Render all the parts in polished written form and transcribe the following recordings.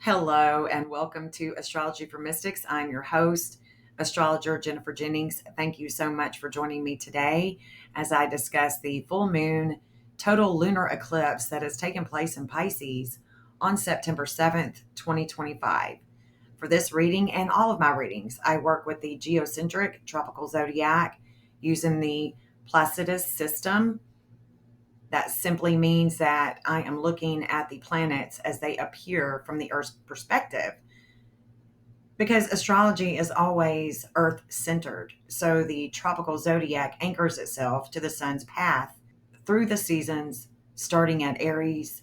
Hello and welcome to Astrology for Mystics. I'm your host, astrologer Jennifer Jennings. Thank you so much for joining me today as I discuss the full moon total lunar eclipse that has taken place in Pisces on September 7th, 2025. For this reading and all of my readings, I work with the geocentric tropical zodiac using the Placidus system. That simply means that I am looking at the planets as they appear from the Earth's perspective, because astrology is always Earth centered. So the tropical zodiac anchors itself to the sun's path through the seasons, starting at Aries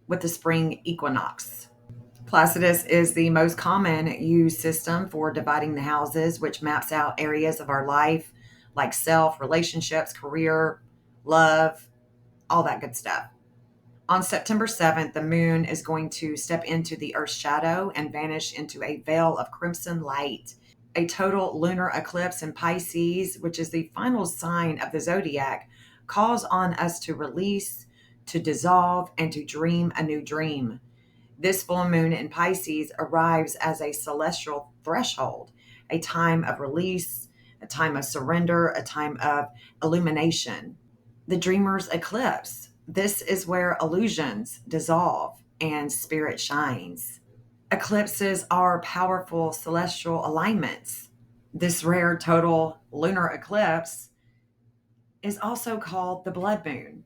with the spring equinox. Placidus is the most common used system for dividing the houses, which maps out areas of our life like self, relationships, career, love, all that good stuff. On September 7th, the moon is going to step into the Earth's shadow and vanish into a veil of crimson light. A total lunar eclipse in Pisces, which is the final sign of the zodiac, calls on us to release, to dissolve, and to dream a new dream. This full moon in Pisces arrives as a celestial threshold, a time of release, a time of surrender, a time of illumination. The dreamer's eclipse. This is where illusions dissolve and spirit shines. Eclipses are powerful celestial alignments. This rare total lunar eclipse is also called the blood moon.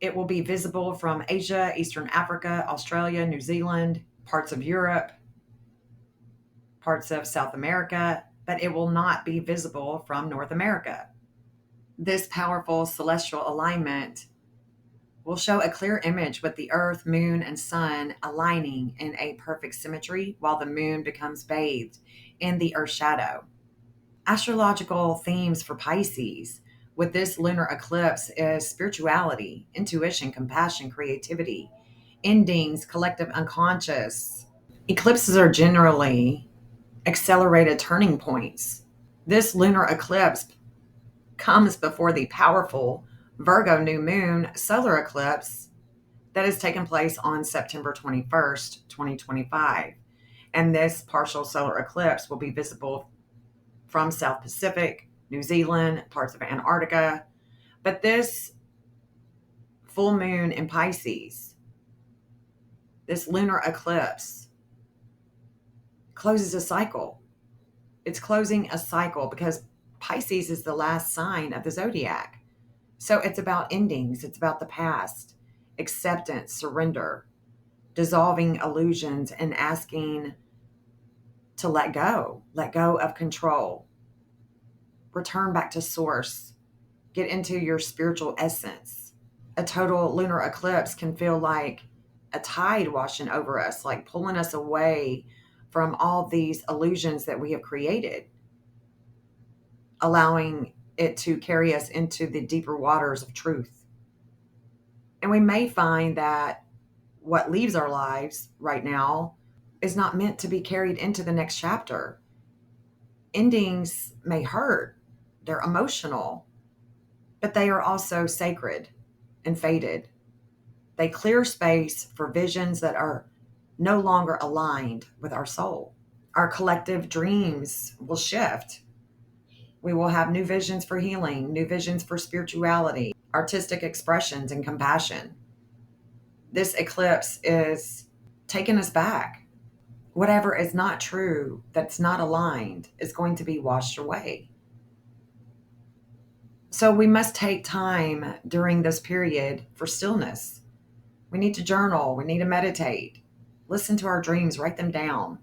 It will be visible from Asia, Eastern Africa, Australia, New Zealand, parts of Europe, parts of South America, but it will not be visible from North America. This powerful celestial alignment will show a clear image with the earth, moon, and sun aligning in a perfect symmetry while the moon becomes bathed in the earth's shadow. Astrological themes for Pisces with this lunar eclipse is spirituality, intuition, compassion, creativity, endings, collective unconscious. Eclipses are generally accelerated turning points. This lunar eclipse comes before the powerful Virgo new moon solar eclipse that has taken place on September 21st, 2025. And this partial solar eclipse will be visible from South Pacific, New Zealand, parts of Antarctica. But this full moon in Pisces, this lunar eclipse, closes a cycle. It's closing a cycle because Pisces is the last sign of the zodiac. So it's about endings, it's about the past, acceptance, surrender, dissolving illusions, and asking to let go of control, return back to source, get into your spiritual essence. A total lunar eclipse can feel like a tide washing over us, like pulling us away from all these illusions that we have created, allowing it to carry us into the deeper waters of truth. And we may find that what leaves our lives right now is not meant to be carried into the next chapter. Endings may hurt, they're emotional, but they are also sacred and fated. They clear space for visions that are no longer aligned with our soul. Our collective dreams will shift. We will have new visions for healing, new visions for spirituality, artistic expressions, and compassion. This eclipse is taking us back. Whatever is not true, that's not aligned, is going to be washed away. So we must take time during this period for stillness. We need to journal. We need to meditate. Listen to our dreams, write them down.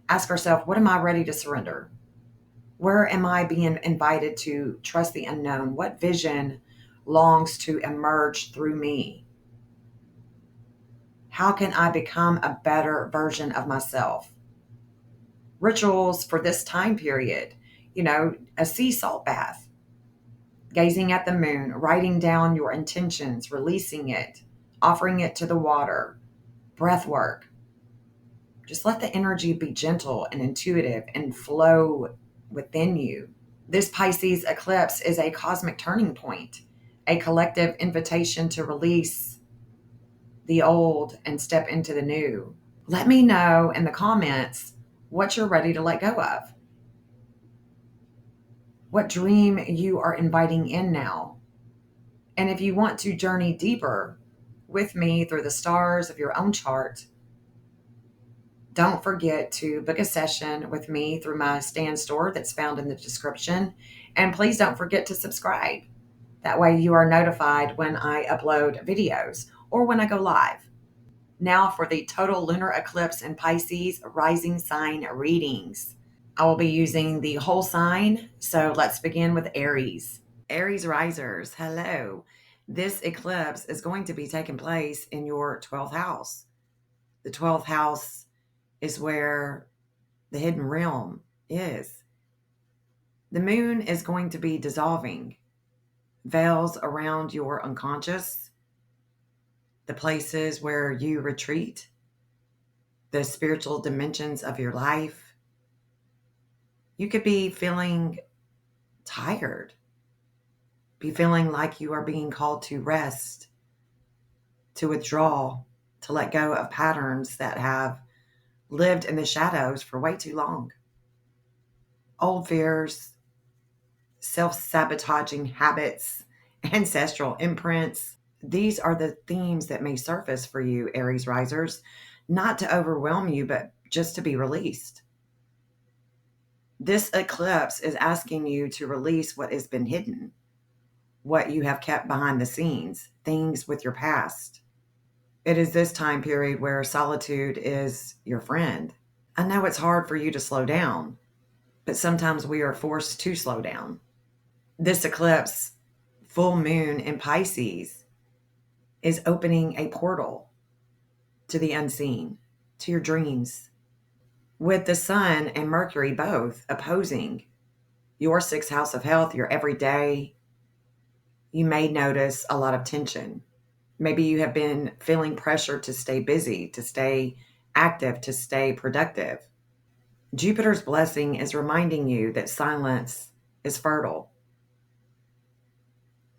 Ask ourselves, what am I ready to surrender? Where am I being invited to trust the unknown? What vision longs to emerge through me? How can I become a better version of myself? Rituals for this time period, a sea salt bath, gazing at the moon, writing down your intentions, releasing it, offering it to the water, breath work. Just let the energy be gentle and intuitive and flow within you. This Pisces eclipse is a cosmic turning point, a collective invitation to release, the old and step into the new. Let me know in the comments what you're ready to let go of. What dream you are inviting in now. And if you want to journey deeper with me through the stars of your own chart, don't forget to book a session with me through my stand store that's found in the description. And please don't forget to subscribe. That way you are notified when I upload videos or when I go live. Now for the total lunar eclipse in Pisces rising sign readings. I will be using the whole sign, so let's begin with Aries. Aries risers, hello. This eclipse is going to be taking place in your 12th house. The 12th house is where the hidden realm is. The moon is going to be dissolving veils around your unconscious, the places where you retreat, the spiritual dimensions of your life. You could be feeling tired, be feeling like you are being called to rest, to withdraw, to let go of patterns that have lived in the shadows for way too long. Old fears, self-sabotaging habits, ancestral imprints. These are the themes that may surface for you, Aries risers, not to overwhelm you, but just to be released. This eclipse is asking you to release what has been hidden, what you have kept behind the scenes, things with your past. It is this time period where solitude is your friend. I know it's hard for you to slow down, but sometimes we are forced to slow down. This eclipse, full moon in Pisces, is opening a portal to the unseen, to your dreams. With the sun and Mercury both opposing your sixth house of health, your everyday, you may notice a lot of tension. Maybe you have been feeling pressure to stay busy, to stay active, to stay productive. Jupiter's blessing is reminding you that silence is fertile.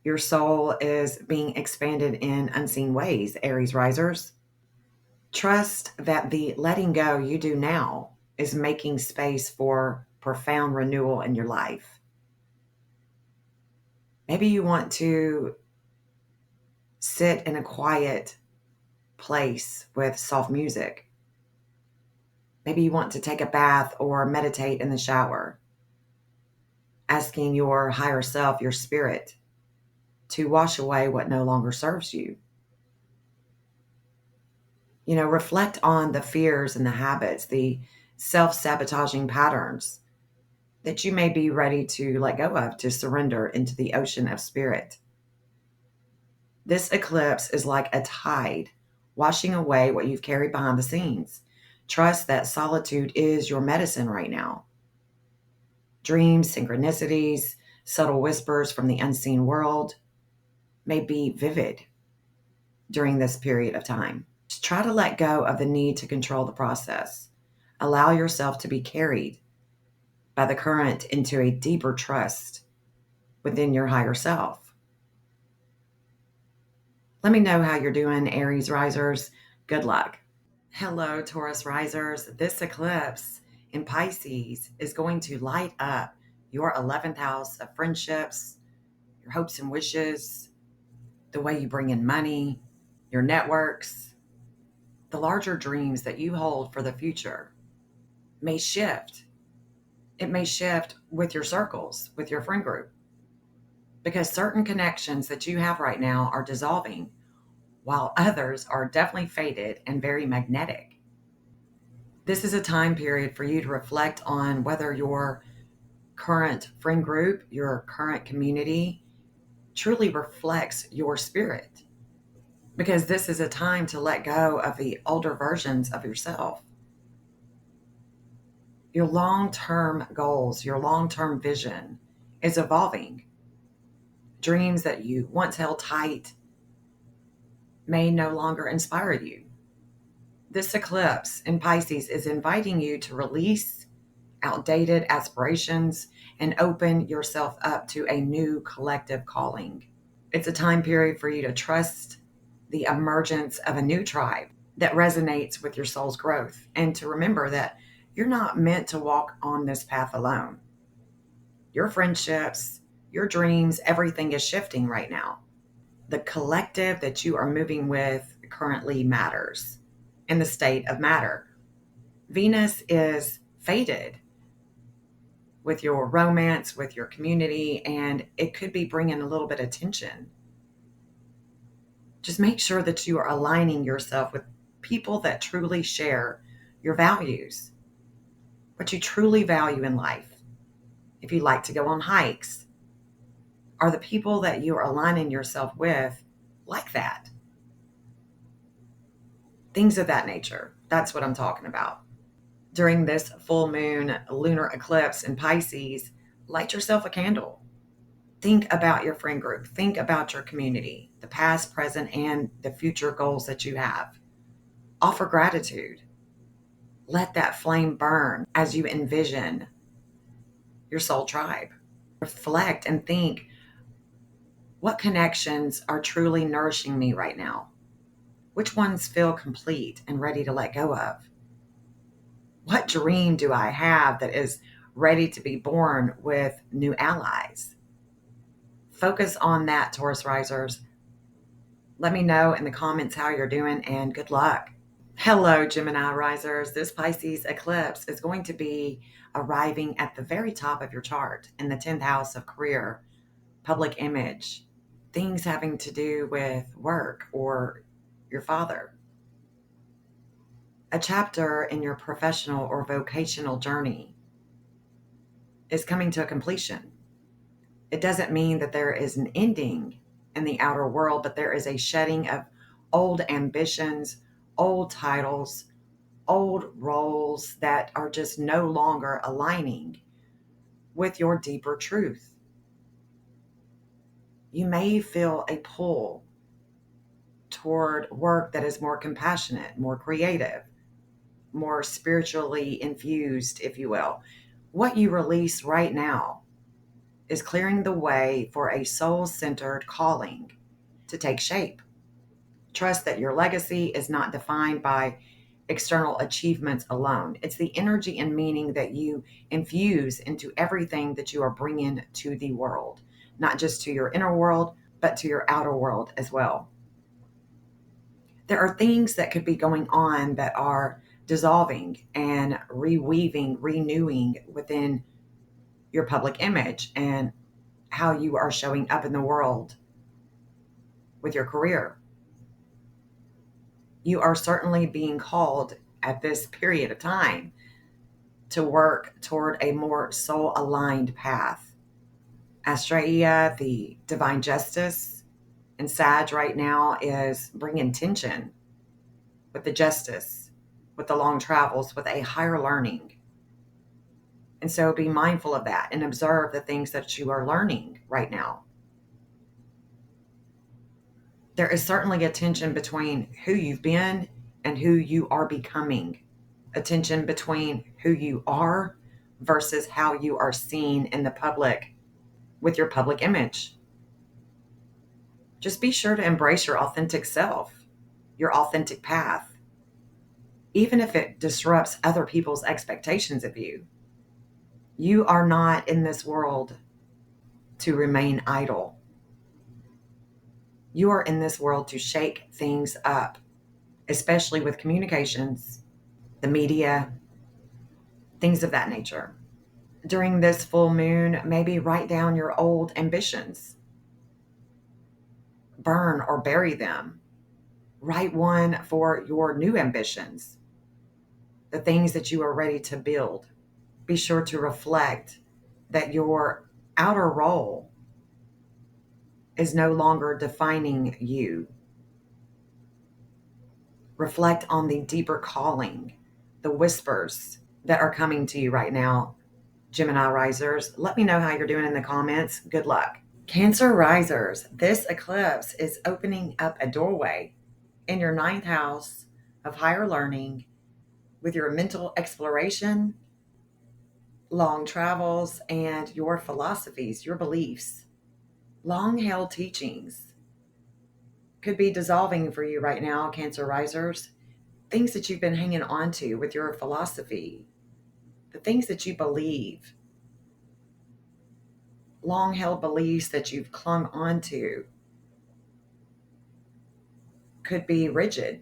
Your soul is being expanded in unseen ways, Aries risers. Trust that the letting go you do now is making space for profound renewal in your life. Maybe you want to sit in a quiet place with soft music. Maybe you want to take a bath or meditate in the shower, asking your higher self, your spirit, to wash away what no longer serves you. Reflect on the fears and the habits, the self-sabotaging patterns that you may be ready to let go of, to surrender into the ocean of spirit. This eclipse is like a tide washing away what you've carried behind the scenes. Trust that solitude is your medicine right now. Dreams, synchronicities, subtle whispers from the unseen world may be vivid during this period of time. Just try to let go of the need to control the process. Allow yourself to be carried by the current into a deeper trust within your higher self. Let me know how you're doing, Aries risers. Good luck. Hello, Taurus risers. This eclipse in Pisces is going to light up your 11th house of friendships, your hopes and wishes, the way you bring in money, your networks. The larger dreams that you hold for the future may shift. It may shift with your circles, with your friend group, because certain connections that you have right now are dissolving, while others are definitely faded and very magnetic. This is a time period for you to reflect on whether your current friend group, your current community truly reflects your spirit, because this is a time to let go of the older versions of yourself. Your long-term goals, your long-term vision is evolving. Dreams that you once held tight may no longer inspire you. This eclipse in Pisces is inviting you to release outdated aspirations and open yourself up to a new collective calling. It's a time period for you to trust the emergence of a new tribe that resonates with your soul's growth. And to remember that you're not meant to walk on this path alone. Your friendships, your dreams, everything is shifting right now. The collective that you are moving with currently matters in the state of matter. Venus is fated with your romance, with your community, and it could be bringing a little bit of tension. Just make sure that you are aligning yourself with people that truly share your values, what you truly value in life. If you like to go on hikes, are the people that you are aligning yourself with like that? Things of that nature. That's what I'm talking about. During this full moon lunar eclipse in Pisces, light yourself a candle. Think about your friend group. Think about your community, the past, present, and the future goals that you have. Offer gratitude. Let that flame burn as you envision your soul tribe. Reflect and think, what connections are truly nourishing me right now? Which ones feel complete and ready to let go of? What dream do I have that is ready to be born with new allies? Focus on that, Taurus risers. Let me know in the comments how you're doing, and good luck. Hello, Gemini risers. This Pisces eclipse is going to be arriving at the very top of your chart in the 10th house of career, public image, things having to do with work or your father. A chapter in your professional or vocational journey is coming to a completion. It doesn't mean that there is an ending in the outer world, but there is a shedding of old ambitions, old titles, old roles that are just no longer aligning with your deeper truth. You may feel a pull toward work that is more compassionate, more creative, more spiritually infused, if you will. What you release right now is clearing the way for a soul-centered calling to take shape. Trust that your legacy is not defined by external achievements alone. It's the energy and meaning that you infuse into everything that you are bringing to the world, not just to your inner world, but to your outer world as well. There are things that could be going on that are dissolving and reweaving, renewing within your public image and how you are showing up in the world with your career. You are certainly being called at this period of time to work toward a more soul-aligned path. Astrology, the divine justice, and Sag right now is bringing tension with the justice, with the long travels, with a higher learning. And so be mindful of that and observe the things that you are learning right now. There is certainly a tension between who you've been and who you are becoming. A tension between who you are versus how you are seen in the public with your public image. Just be sure to embrace your authentic self, your authentic path, even if it disrupts other people's expectations of you. You are not in this world to remain idle. You are in this world to shake things up, especially with communications, the media, things of that nature. During this full moon, maybe write down your old ambitions. Burn or bury them. Write one for your new ambitions, the things that you are ready to build. Be sure to reflect that your outer role is no longer defining you. Reflect on the deeper calling, the whispers that are coming to you right now. Gemini risers, let me know how you're doing in the comments. Good luck. Cancer risers, this eclipse is opening up a doorway in your 9th house of higher learning with your mental exploration, long travels, and your philosophies, your beliefs, long held teachings, could be dissolving for you right now, Cancer risers. Things that you've been hanging on to with your philosophy, the things that you believe, long held beliefs that you've clung onto, could be rigid.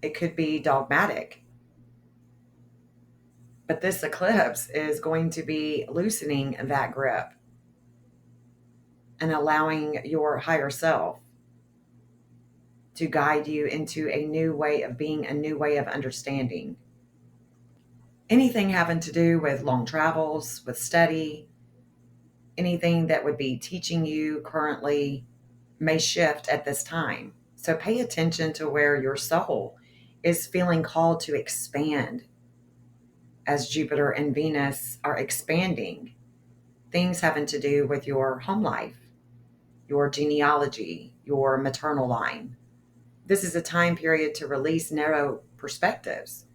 It could be dogmatic. But this eclipse is going to be loosening that grip and allowing your higher self to guide you into a new way of being, a new way of understanding. Anything having to do with long travels, with study, anything that would be teaching you currently may shift at this time. So pay attention to where your soul is feeling called to expand as Jupiter and Venus are expanding. Things having to do with your home life, your genealogy, your maternal line. This is a time period to release narrow perspectives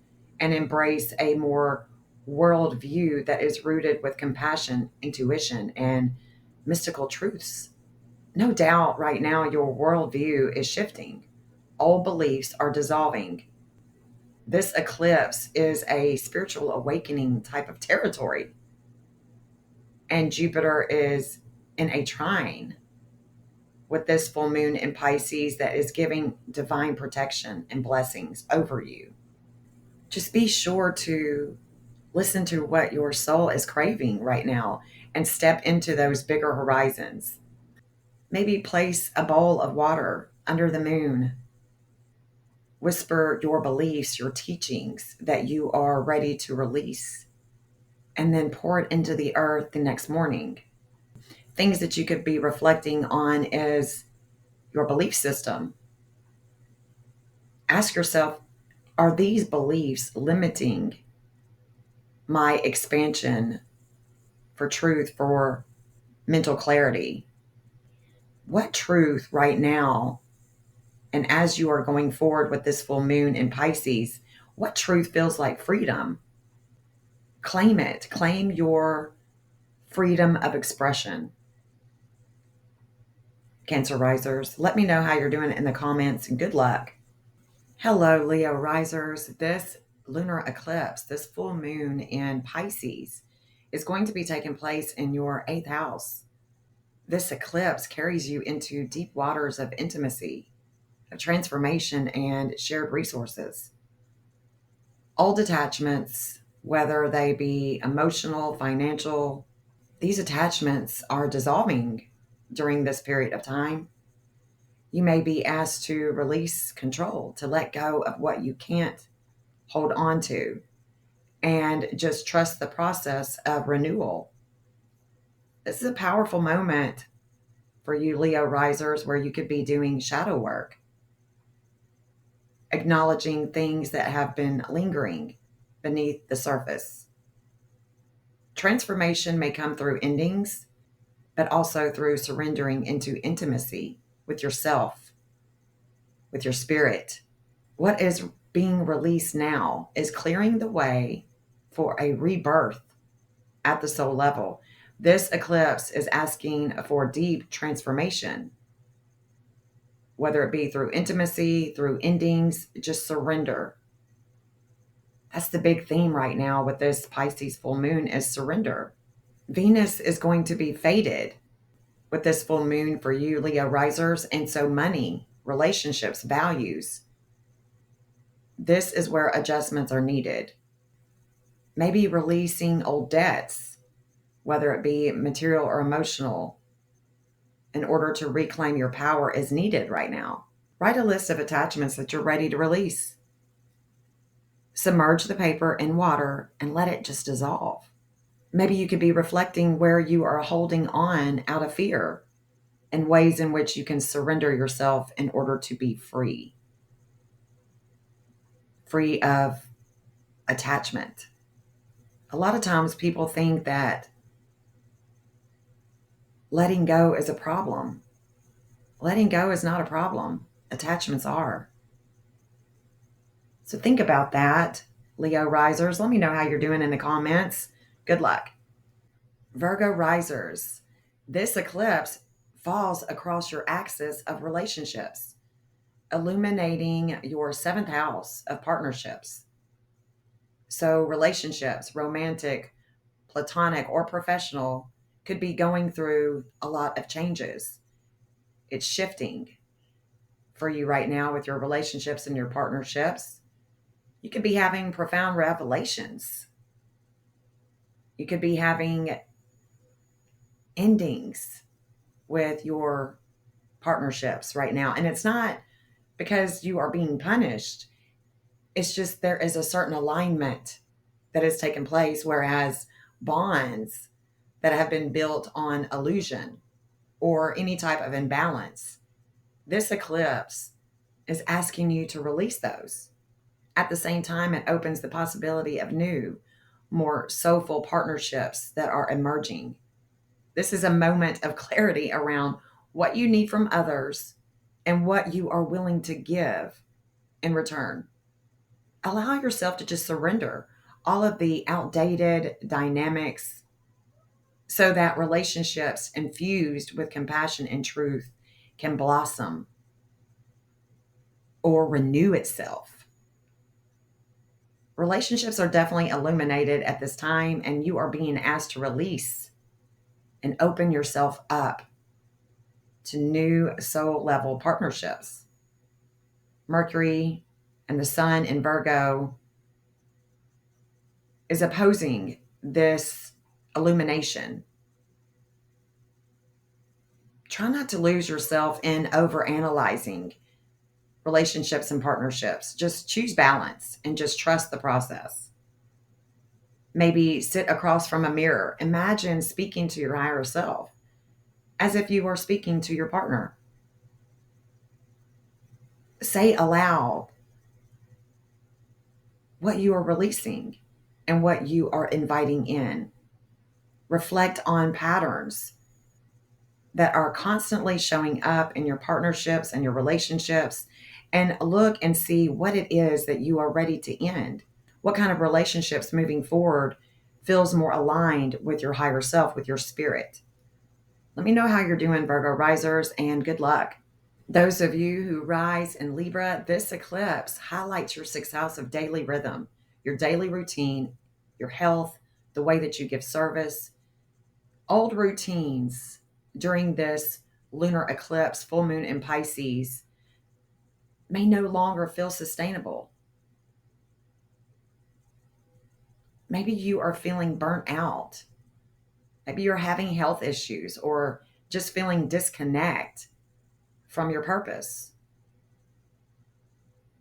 and embrace a more world view that is rooted with compassion, intuition, and mystical truths. No doubt right now your worldview is shifting. Old beliefs are dissolving. This eclipse is a spiritual awakening type of territory. And Jupiter is in a trine with this full moon in Pisces that is giving divine protection and blessings over you. Just be sure to listen to what your soul is craving right now and step into those bigger horizons. Maybe place a bowl of water under the moon. Whisper your beliefs, your teachings that you are ready to release, and then pour it into the earth the next morning. Things that you could be reflecting on is your belief system. Ask yourself, are these beliefs limiting my expansion for truth, for mental clarity? What truth right now, and as you are going forward with this full moon in Pisces, what truth feels like freedom? Claim it. Claim your freedom of expression. Cancer risers, let me know how you're doing in the comments, and good luck. Hello, Leo risers. This lunar eclipse, this full moon in Pisces, is going to be taking place in your 8th house. This eclipse carries you into deep waters of intimacy, of transformation, and shared resources. Old attachments, whether they be emotional, financial, these attachments are dissolving during this period of time. You may be asked to release control, to let go of what you can't hold on to, and just trust the process of renewal. This is a powerful moment for you, Leo risers, where you could be doing shadow work, acknowledging things that have been lingering beneath the surface. Transformation may come through endings, but also through surrendering into intimacy with yourself, with your spirit. What is being released now is clearing the way for a rebirth at the soul level. This eclipse is asking for deep transformation, whether it be through intimacy, through endings, just surrender. That's the big theme right now with this Pisces full moon is surrender. Venus is going to be faded with this full moon for you, Leo risers, and so money, relationships, values. This is where adjustments are needed. Maybe releasing old debts, whether it be material or emotional, in order to reclaim your power is needed right now. Write a list of attachments that you're ready to release. Submerge the paper in water and let it just dissolve. Maybe you could be reflecting where you are holding on out of fear and ways in which you can surrender yourself in order to be free. Free of attachment. A lot of times people think that letting go is a problem. Letting go is not a problem. Attachments are. So think about that, Leo risers. Let me know how you're doing in the comments. Good luck. Virgo risers, this eclipse falls across your axis of relationships. illuminating your seventh house of partnerships. So, relationships, romantic, platonic, or professional, could be going through a lot of changes. It's shifting for you right now with your relationships and your partnerships. You could be having profound revelations. You could be having endings with your partnerships right now. And it's not because you are being punished, it's just there is a certain alignment that has taken place, whereas bonds that have been built on illusion or any type of imbalance, this eclipse is asking you to release those. At the same time, it opens the possibility of new, more soulful partnerships that are emerging. This is a moment of clarity around what you need from others and what you are willing to give in return. Allow yourself to just surrender all of the outdated dynamics so that relationships infused with compassion and truth can blossom or renew itself. Relationships are definitely illuminated at this time, and you are being asked to release and open yourself up to new soul level partnerships. Mercury and the sun in Virgo is opposing this illumination. Try not to lose yourself in overanalyzing relationships and partnerships. Just choose balance and just trust the process. Maybe sit across from a mirror. Imagine speaking to your higher self as if you were speaking to your partner. Say aloud what you are releasing and what you are inviting in. Reflect on patterns that are constantly showing up in your partnerships and your relationships, and look and see what it is that you are ready to end. What kind of relationships moving forward feels more aligned with your higher self, with your spirit? Let me know how you're doing, Virgo risers, and good luck. Those of you who rise in Libra, this eclipse highlights your sixth house of daily rhythm, your daily routine, your health, the way that you give service. Old routines during this lunar eclipse, full moon in Pisces, may no longer feel sustainable. Maybe you are feeling burnt out. Maybe you're having health issues or just feeling disconnect from your purpose.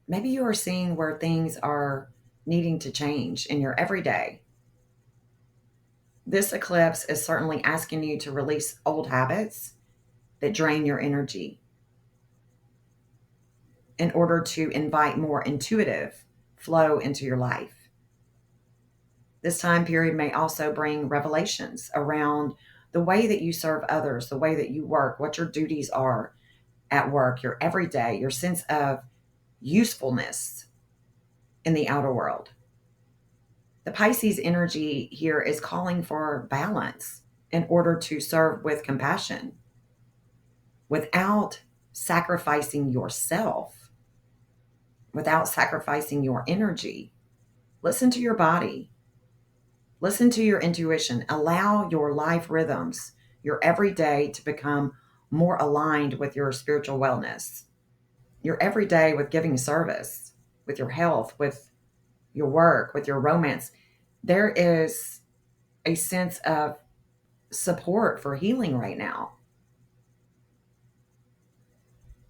Maybe you are seeing where things are needing to change in your everyday. This eclipse is certainly asking you to release old habits that drain your energy in order to invite more intuitive flow into your life. This time period may also bring revelations around the way that you serve others, the way that you work, what your duties are at work, your everyday, your sense of usefulness in the outer world. The Pisces energy here is calling for balance in order to serve with compassion without sacrificing yourself, without sacrificing your energy. Listen to your body. Listen to your intuition. Allow your life rhythms, your everyday, to become more aligned with your spiritual wellness. Your everyday with giving service, with your health, with your work, with your romance. There is a sense of support for healing right now.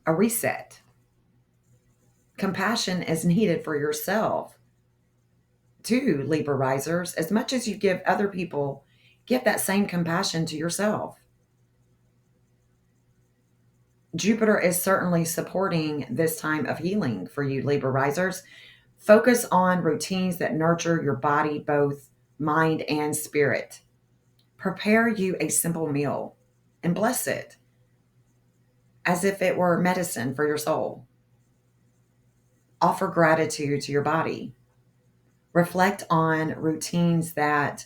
A reset. Compassion is needed for yourself too, Libra risers. As much as you give other people, give that same compassion to yourself. Jupiter is certainly supporting this time of healing for you, Libra risers. Focus on routines that nurture your body, both mind and spirit. Prepare you a simple meal and bless it as if it were medicine for your soul. Offer gratitude to your body. Reflect on routines that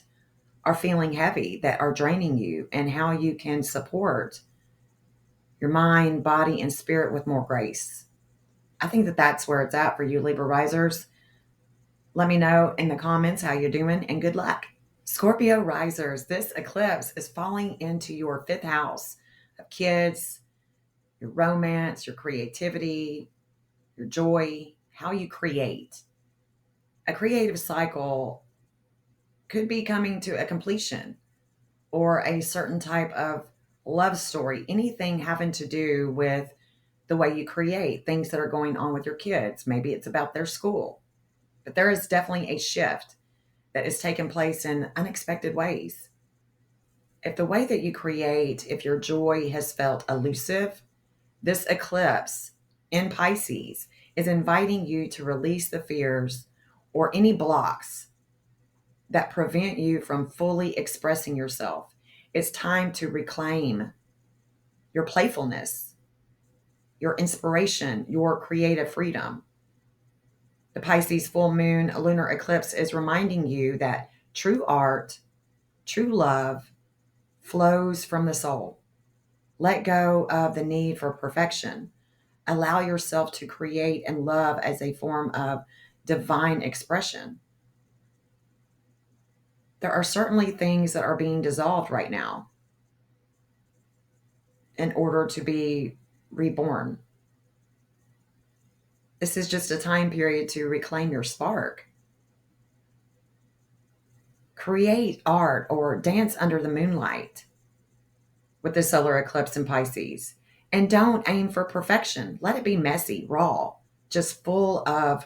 are feeling heavy, that are draining you, and how you can support your mind, body, and spirit with more grace. I think that that's where it's at for you, Libra risers. Let me know in the comments how you're doing, and good luck. Scorpio risers, this eclipse is falling into your fifth house of kids, your romance, your creativity, your joy, how you create. A creative cycle could be coming to a completion, or a certain type of love story, anything having to do with the way you create, things that are going on with your kids. Maybe it's about their school, but there is definitely a shift that is taking place in unexpected ways. If the way that you create, if your joy has felt elusive, this eclipse in Pisces is inviting you to release the fears or any blocks that prevent you from fully expressing yourself. It's time to reclaim your playfulness, your inspiration, your creative freedom. The Pisces full moon lunar eclipse is reminding you that true art, true love flows from the soul. Let go of the need for perfection. Allow yourself to create and love as a form of divine expression. There are certainly things that are being dissolved right now in order to be reborn. This is just a time period to reclaim your spark. Create art or dance under the moonlight with the solar eclipse in Pisces. And don't aim for perfection. Let it be messy, raw, just full of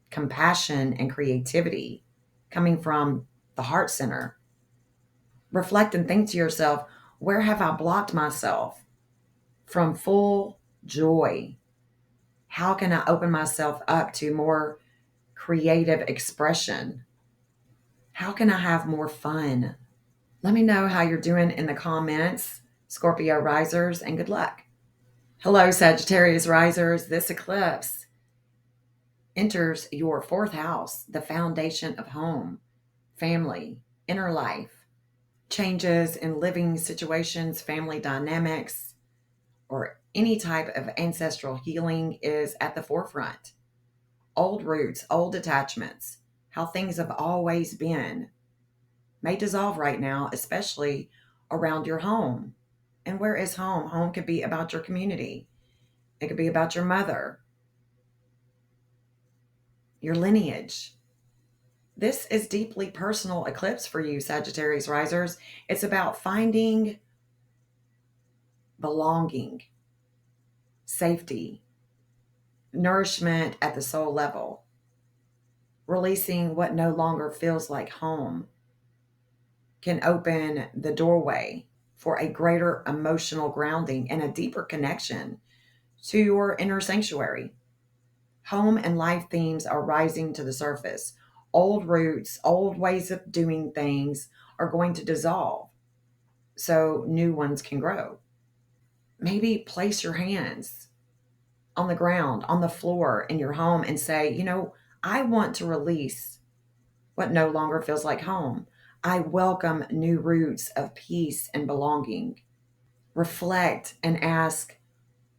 compassion and creativity coming from the heart center. Reflect and think to yourself, where have I blocked myself from full joy? How can I open myself up to more creative expression? How can I have more fun? Let me know how you're doing in the comments, Scorpio risers, and good luck. Hello, Sagittarius risers. This eclipse enters your fourth house, the foundation of home, family, inner life. Changes in living situations, family dynamics, or any type of ancestral healing is at the forefront. Old roots, old attachments, how things have always been may dissolve right now, especially around your home. And where is home? Home could be about your community. It could be about your mother, your lineage. This is deeply personal eclipse for you, Sagittarius risers. It's about finding belonging, safety, nourishment at the soul level, releasing what no longer feels like home can open the doorway for a greater emotional grounding and a deeper connection to your inner sanctuary. Home and life themes are rising to the surface. Old roots, old ways of doing things are going to dissolve so new ones can grow. Maybe place your hands on the ground, on the floor in your home and say, I want to release what no longer feels like home. I welcome new roots of peace and belonging. Reflect and ask,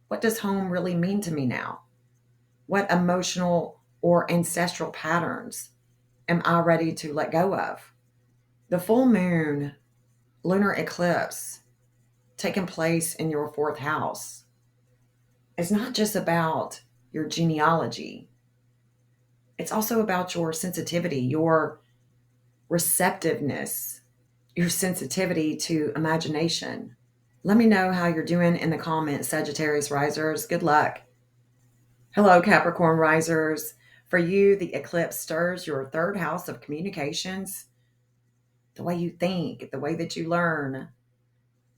what does home really mean to me now? What emotional or ancestral patterns am I ready to let go of? The full moon lunar eclipse taking place in your fourth house is not just about your genealogy. It's also about your sensitivity, your receptiveness, your sensitivity to imagination. Let me know how you're doing in the comments, Sagittarius risers. Good luck. Hello, Capricorn risers. For you, the eclipse stirs your third house of communications, the way you think, the way that you learn,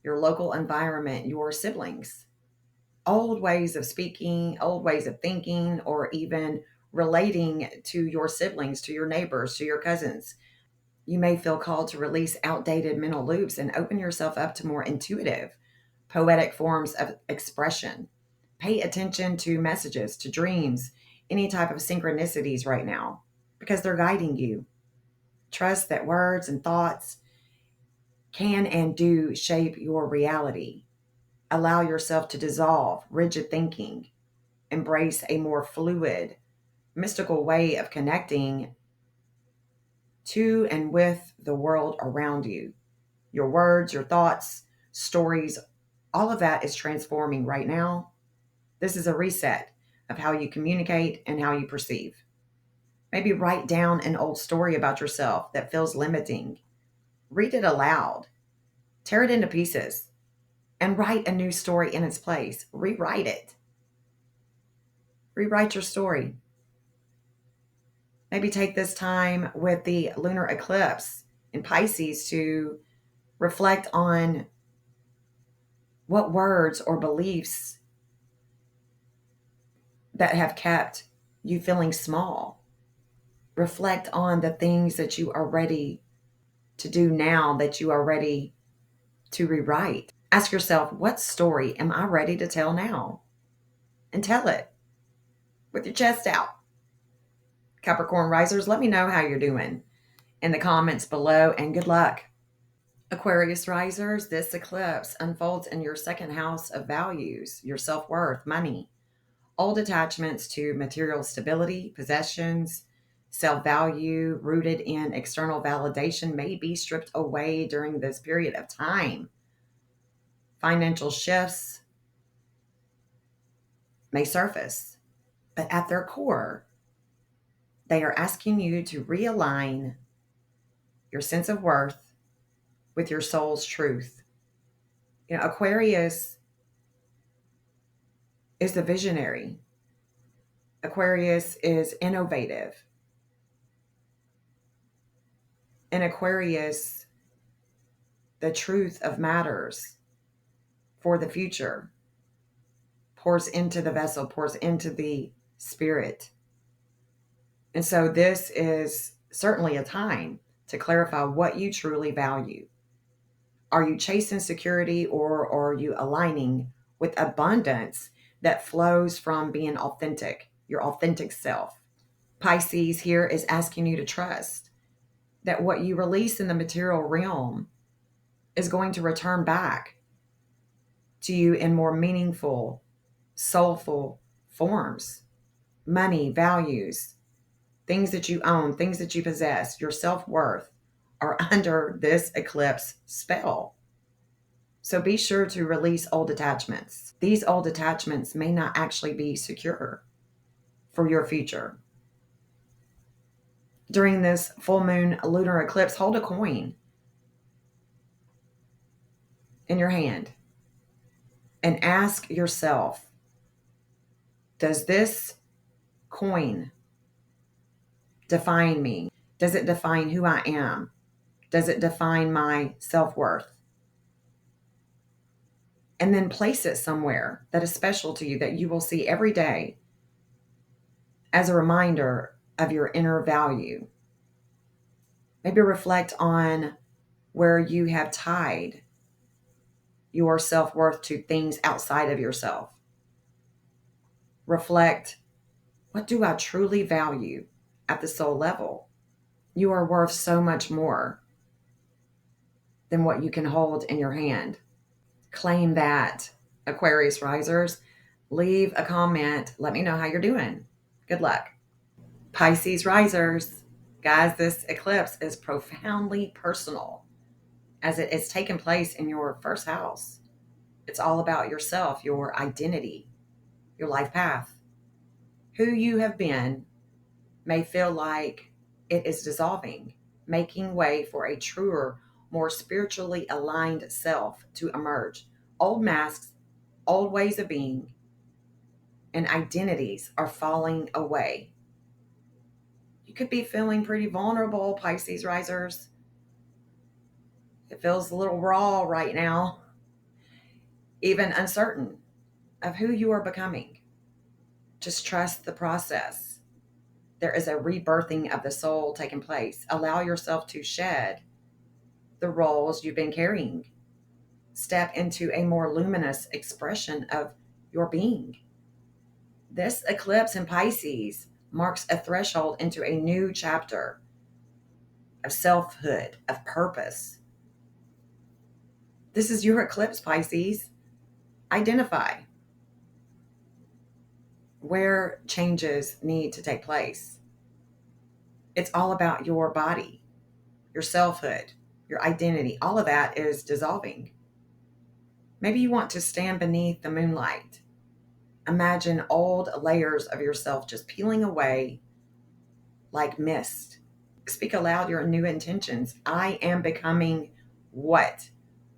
your local environment, your siblings. Old ways of speaking, old ways of thinking, or even relating to your siblings, to your neighbors, to your cousins. You may feel called to release outdated mental loops and open yourself up to more intuitive, poetic forms of expression. Pay attention to messages, to dreams, any type of synchronicities right now, because they're guiding you. Trust that words and thoughts can and do shape your reality. Allow yourself to dissolve rigid thinking. embrace a more fluid, mystical way of connecting to and with the world around you. Your words, your thoughts, stories, all of that is transforming right now. This is a reset of how you communicate and how you perceive. Maybe write down an old story about yourself that feels limiting. Read it aloud. Tear it into pieces and write a new story in its place. Rewrite it. Rewrite your story. Maybe take this time with the lunar eclipse in Pisces to reflect on what words or beliefs that have kept you feeling small. Reflect on the things that you are ready to do now, that you are ready to rewrite. Ask yourself, what story am I ready to tell now? And tell it with your chest out. Capricorn risers, let me know how you're doing in the comments below, and good luck. Aquarius risers, this eclipse unfolds in your second house of values, your self-worth, money, old attachments to material stability, possessions, self-value rooted in external validation may be stripped away during this period of time. Financial shifts may surface, but at their core, they are asking you to realign your sense of worth with your soul's truth. Aquarius is the visionary. Aquarius is innovative. In Aquarius, the truth of matters for the future pours into the vessel, pours into the spirit. And so this is certainly a time to clarify what you truly value. Are you chasing security, or are you aligning with abundance that flows from being authentic, your authentic self? Pisces here is asking you to trust that what you release in the material realm is going to return back to you in more meaningful, soulful forms. Money, values, things that you own, things that you possess, your self-worth are under this eclipse spell. So be sure to release old attachments. These old attachments may not actually be secure for your future. During this full moon lunar eclipse, hold a coin in your hand and ask yourself, does this coin define me? Does it define who I am? Does it define my self-worth? And then place it somewhere that is special to you, that you will see every day as a reminder of your inner value. Maybe reflect on where you have tied your self-worth to things outside of yourself. Reflect, what do I truly value at the soul level? You are worth so much more than what you can hold in your hand. Claim that, Aquarius risers. Leave a comment. Let me know how you're doing. Good luck. Pisces risers, guys, this eclipse is profoundly personal as it is taking place in your first house. It's all about yourself, your identity, your life path. Who you have been may feel like it is dissolving, making way for a truer, more spiritually aligned self to emerge. Old masks, old ways of being, and identities are falling away. You could be feeling pretty vulnerable, Pisces risers. It feels a little raw right now, even uncertain of who you are becoming. Just trust the process. There is a rebirthing of the soul taking place. Allow yourself to shed the roles you've been carrying. Step into a more luminous expression of your being. This eclipse in Pisces marks a threshold into a new chapter of selfhood, of purpose. This is your eclipse, Pisces. Identify. where changes need to take place. It's all about your body, your selfhood, your identity. All of that is dissolving. Maybe you want to stand beneath the moonlight. Imagine old layers of yourself just peeling away like mist. Speak aloud your new intentions. I am becoming what?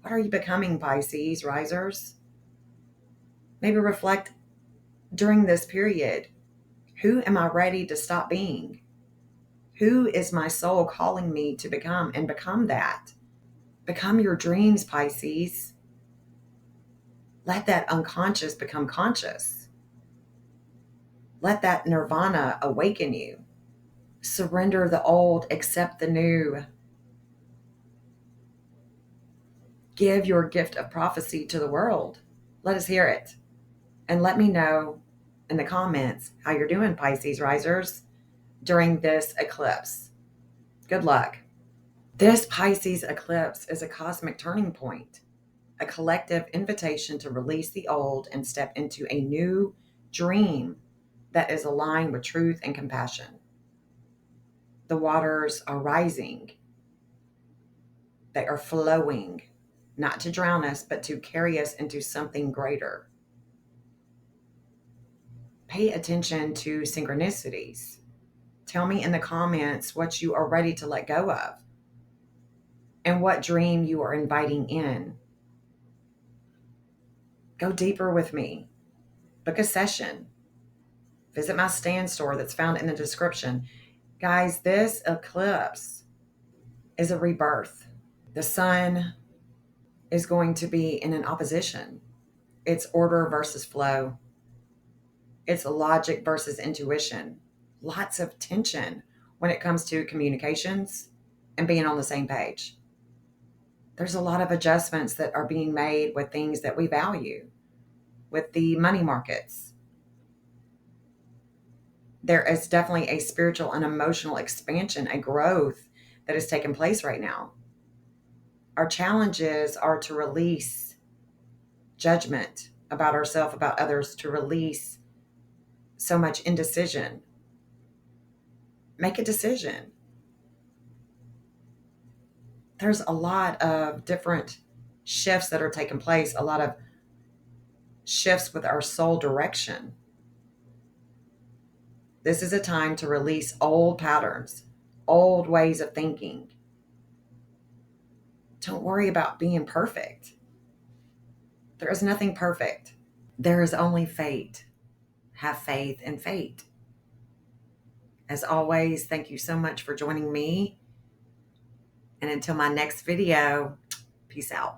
What are you becoming, Pisces risers? Maybe reflect during this period. Who am I ready to stop being? Who is my soul calling me to become? And become that. Become your dreams, Pisces. Let that unconscious become conscious. Let that nirvana awaken you. Surrender the old, accept the new. Give your gift of prophecy to the world. Let us hear it. And let me know in the comments how you're doing, Pisces risers, during this eclipse. Good luck. This Pisces eclipse is a cosmic turning point, a collective invitation to release the old and step into a new dream that is aligned with truth and compassion. The waters are rising. They are flowing, not to drown us, but to carry us into something greater. Pay attention to synchronicities. Tell me in the comments what you are ready to let go of and what dream you are inviting in. Go deeper with me. Book a session. Visit my stand store that's found in the description. Guys, this eclipse is a rebirth. The sun is going to be in an opposition. It's order versus flow. It's logic versus intuition. Lots of tension when it comes to communications and being on the same page. There's a lot of adjustments that are being made with things that we value, with the money markets. There is definitely a spiritual and emotional expansion, a growth that is taking place right now. Our challenges are to release judgment about ourselves, about others, to release so much indecision. Make a decision. There's a lot of different shifts that are taking place, a lot of shifts with our soul direction. This is a time to release old patterns, old ways of thinking. Don't worry about being perfect. There is nothing perfect. There is only fate. Have faith in fate. As always, thank you so much for joining me. And until my next video, peace out.